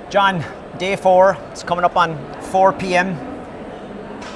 John, day 4, it's coming up on 4 p.m.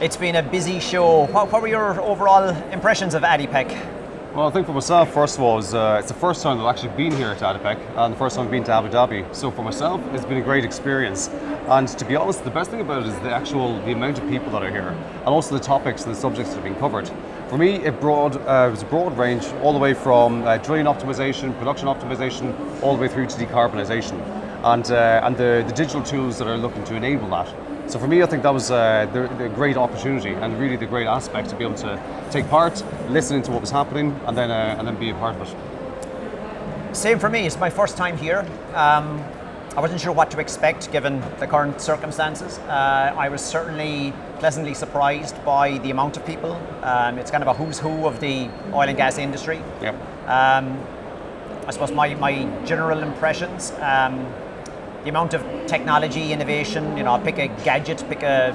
It's been a busy show. What were your overall impressions of ADIPEC? Well, I think for myself, first of all, it's the first time I've actually been here at ADIPEC and the first time I've been to Abu Dhabi. So for myself, it's been a great experience. And to be honest, the best thing about it is the amount of people that are here and also the topics and the subjects that have been covered. For me, it was a broad range, all the way from drilling optimization, production optimization, all the way through to decarbonisation. And the digital tools that are looking to enable that. So for me, I think that was the great opportunity and really the great aspect to be able to take part, listen to what was happening, and then be a part of it. Same for me. It's my first time here. I wasn't sure what to expect given the current circumstances. I was certainly pleasantly surprised by the amount of people. It's kind of a who's who of the oil and gas industry. Yep. I suppose my general impressions. The amount of technology, innovation, pick a gadget, pick a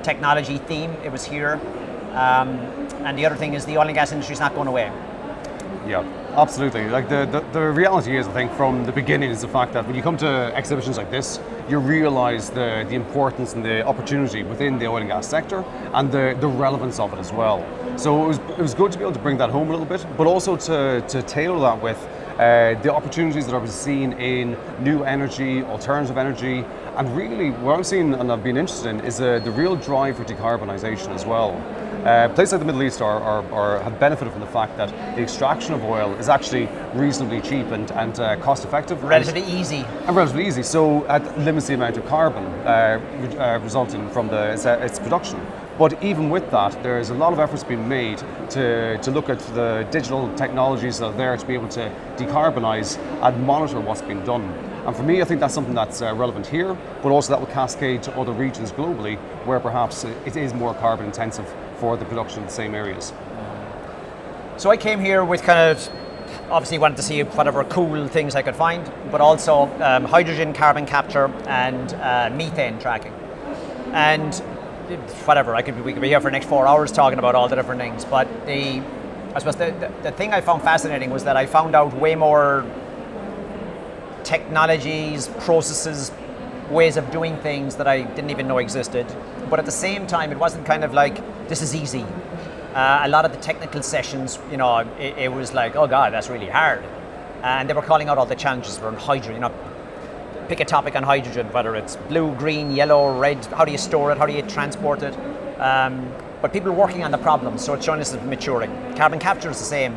technology theme, it was here. And the other thing is the oil and gas industry is not going away. Yeah, absolutely. Like the reality is, I think, from the beginning is the fact that when you come to exhibitions like this, you realize the importance and the opportunity within the oil and gas sector and the relevance of it as well. So it was good to be able to bring that home a little bit, but also to tailor that with the opportunities that I was seeing in new energy, alternative energy, and really what I'm seeing and I've been interested in is the real drive for decarbonisation as well. Places like the Middle East have benefited from the fact that the extraction of oil is actually reasonably cheap and cost effective. Relatively easy. And relatively easy, so it limits the amount of carbon resulting from its production. But even with that, there's a lot of efforts being made to look at the digital technologies that are there to be able to decarbonise and monitor what's being done. And for me, I think that's something that's relevant here, but also that will cascade to other regions globally where perhaps it is more carbon intensive for the production in the same areas. So I came here with kind of, obviously wanted to see whatever cool things I could find, but also hydrogen carbon capture and methane tracking. And whatever, we could be here for the next 4 hours talking about all the different things, but I suppose the thing I found fascinating was that I found out way more technologies, processes, ways of doing things that I didn't even know existed. But at the same time, it wasn't kind of like, this is easy. A lot of the technical sessions, it was like, oh God, that's really hard. And they were calling out all the challenges around hydrogen. Pick a topic on hydrogen, whether it's blue, green, yellow, red, how do you store it, how do you transport it? But people are working on the problems, so it's showing us it's maturing. Carbon capture is the same.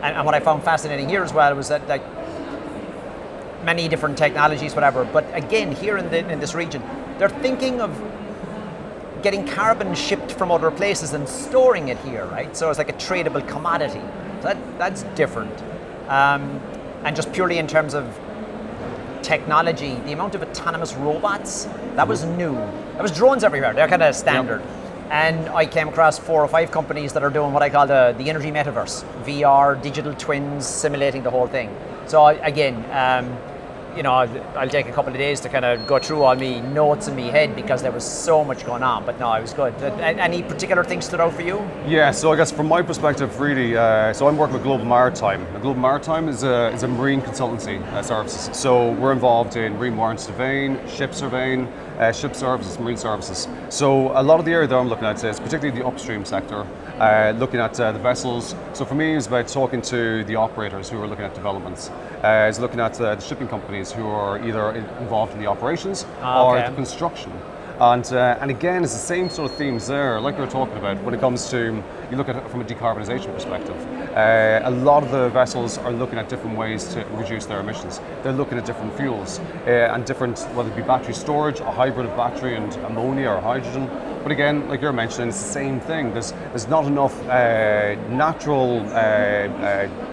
And what I found fascinating here as well was that many different technologies, whatever, but again, here in this region, they're thinking of getting carbon shipped from other places and storing it here, right? So it's like a tradable commodity. So that's different. And just purely in terms of technology, the amount of autonomous robots, that was new. There was drones everywhere, they're kind of standard. Yep. And I came across 4 or 5 companies that are doing what I call the energy metaverse, VR, digital twins, simulating the whole thing. So again, I'll take a couple of days to kind of go through all my notes in my head because there was so much going on, but no, it was good. Any particular things stood out for you? Yeah, so I guess from my perspective, really, so I'm working with Global Maritime. Global Maritime is a marine consultancy services. So we're involved in marine warrant surveying, ship surveying, ship services, marine services. So a lot of the area that I'm looking at is particularly the upstream sector, looking at the vessels. So for me, it's about talking to the operators who are looking at developments. It's looking at the shipping companies who are either involved in the operations or the construction. And again, it's the same sort of themes there, like we were talking about, when it comes to, you look at it from a decarbonisation perspective. A lot of the vessels are looking at different ways to reduce their emissions. They're looking at different fuels and different, whether it be battery storage, a hybrid of battery and ammonia or hydrogen. But again, like you're mentioning, it's the same thing. There's not enough natural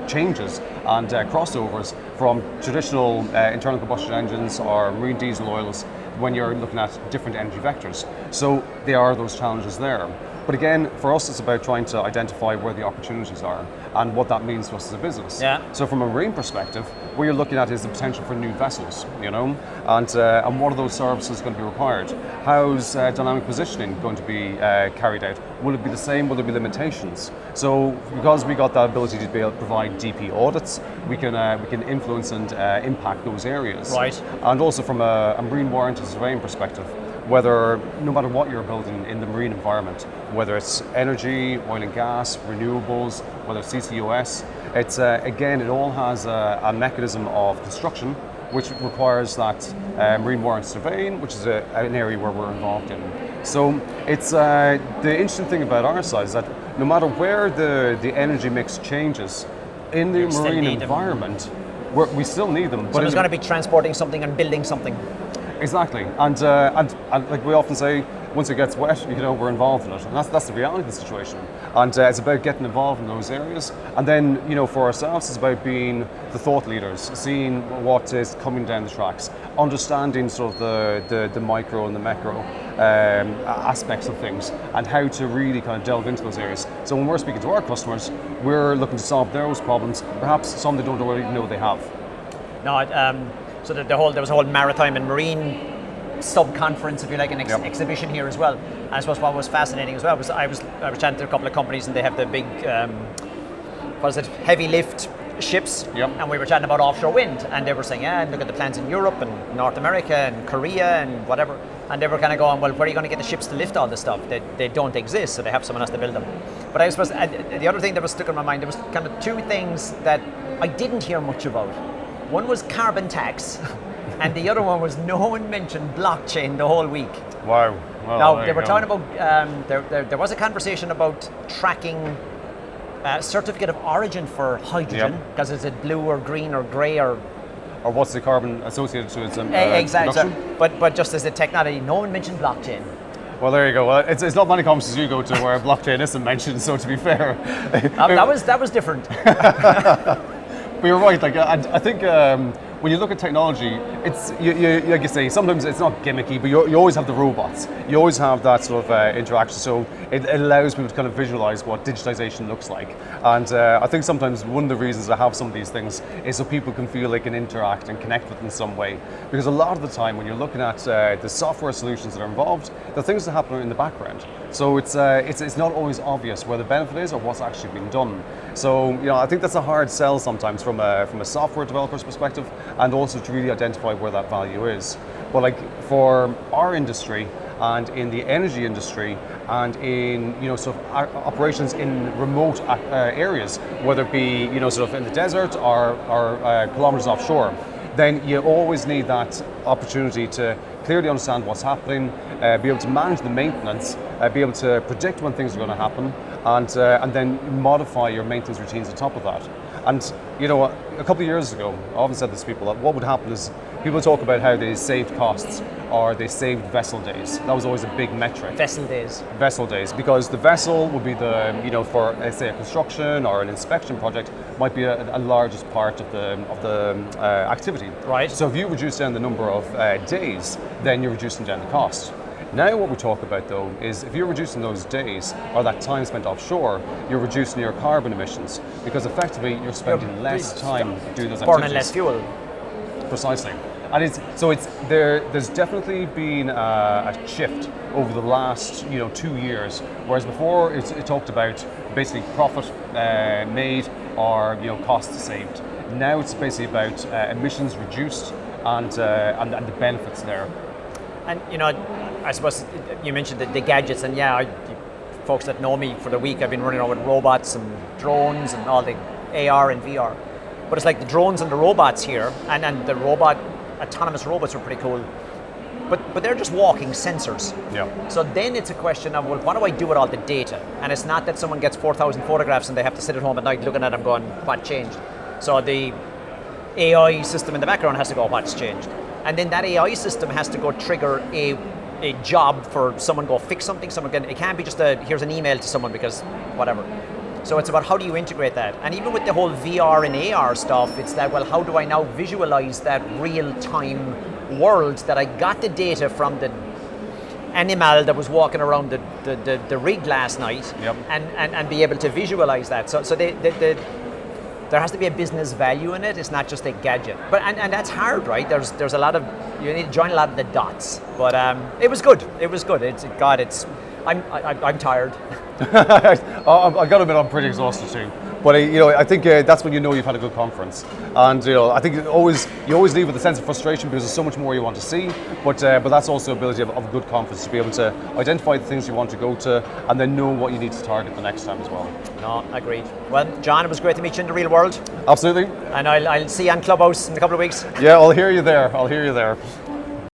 changes and crossovers from traditional internal combustion engines or marine diesel oils when you're looking at different energy vectors. So there are those challenges there. But again, for us, it's about trying to identify where the opportunities are and what that means to us as a business. Yeah. So from a marine perspective, what you're looking at is the potential for new vessels, and what are those services going to be required? How's dynamic positioning going to be carried out? Will it be the same? Will there be limitations? So because we got that ability to be able to provide DP audits, we can influence and impact those areas. Right. And also from a marine warranty surveying perspective, whether, no matter what you're building in the marine environment, whether it's energy, oil and gas, renewables, whether it's CCUS, it's again, it all has a mechanism of construction which requires that marine warranty surveying, which is an area where we're involved in. So it's the interesting thing about our side is that no matter where the energy mix changes in the marine environment, we still need them. Someone's going to be transporting something and building something. Exactly, and like we often say, once it gets wet, we're involved in it, and that's the reality of the situation. And it's about getting involved in those areas, and then for ourselves, it's about being the thought leaders, seeing what is coming down the tracks, understanding sort of the micro and the macro aspects of things, and how to really kind of delve into those areas. So when we're speaking to our customers, we're looking to solve those problems, perhaps some they don't already know they have. No. So there was a whole maritime and marine sub-conference, if you like, an exhibition here as well. And I suppose what was fascinating as well was I was chatting to a couple of companies, and they have the big, heavy lift ships. Yep. And we were chatting about offshore wind, and they were saying, look at the plants in Europe and North America and Korea and whatever. And they were kind of going, well, where are you going to get the ships to lift all this stuff? They don't exist, so they have someone else to build them. But I suppose the other thing that was stuck in my mind, there was kind of two things that I didn't hear much about. One was carbon tax, and the other one was no one mentioned blockchain the whole week. Wow. Well, now, they were talking about, there was a conversation about tracking certificate of origin for hydrogen, because is it blue or green or grey or what's the carbon associated to its exactly. But just as a technology, no one mentioned blockchain. Well, there you go. Well, it's not many conferences you go to where blockchain isn't mentioned, so to be fair. That was different. But you're right. Like I think when you look at technology, it's like you say, sometimes it's not gimmicky, but you always have the robots. You always have that sort of interaction. So it allows people to kind of visualize what digitization looks like. And I think sometimes one of the reasons I have some of these things is so people can feel they can interact and connect with in some way. Because a lot of the time, when you're looking at the software solutions that are involved, there are things that happen in the background. So it's not always obvious where the benefit is or what's actually being done. So I think that's a hard sell sometimes from a software developer's perspective, and also to really identify where that value is. But like for our industry and in the energy industry and in sort of operations in remote areas, whether it be sort of in the desert or kilometers offshore, then you always need that opportunity to clearly understand what's happening, be able to manage the maintenance, be able to predict when things are going to happen, and then modify your maintenance routines on top of that. And a couple of years ago, I often said this to people, that what would happen is people talk about how they saved costs or they saved vessel days. That was always a big metric. Vessel days, because the vessel would be for let's say a construction or an inspection project might be a largest part of the activity. Right. So if you reduce down the number of days, then you're reducing down the cost. Now what we talk about though is if you're reducing those days or that time spent offshore, you're reducing your carbon emissions, because effectively you're spending less time doing those activities. Burning less fuel. Precisely. And there's definitely been a shift over the last 2 years, whereas before it talked about basically profit made or costs saved. Now it's basically about emissions reduced and the benefits there. And I suppose you mentioned the gadgets, and folks that know me for the week, I've been running around with robots and drones and all the AR and VR. But it's like the drones and the robots here, and the autonomous robots are pretty cool. But they're just walking sensors. Yeah. So then it's a question of, well, what do I do with all the data? And it's not that someone gets 4,000 photographs and they have to sit at home at night looking at them going, what changed? So the AI system in the background has to go, what's changed? And then that AI system has to go trigger a job for someone go fix something. It can't be just here's an email to someone because whatever. So it's about how do you integrate that? And even with the whole VR and AR stuff, it's that, well, how do I now visualize that real-time world that I got the data from animal that was walking around the rig last night, Yep. and be able to visualize that. So there has to be a business value in it. It's not just a gadget. But and that's hard, right? There's a lot of, you need to join a lot of the dots. But it was good. It was good. I'm tired. I got to admit, I'm pretty exhausted too. But I think that's when you know you've had a good conference. And I think you always leave with a sense of frustration because there's so much more you want to see. But that's also the ability of a good conference to be able to identify the things you want to go to, and then know what you need to target the next time as well. No, agreed. Well, John, it was great to meet you in the real world. Absolutely. And I'll see you on Clubhouse in a couple of weeks. Yeah, I'll hear you there.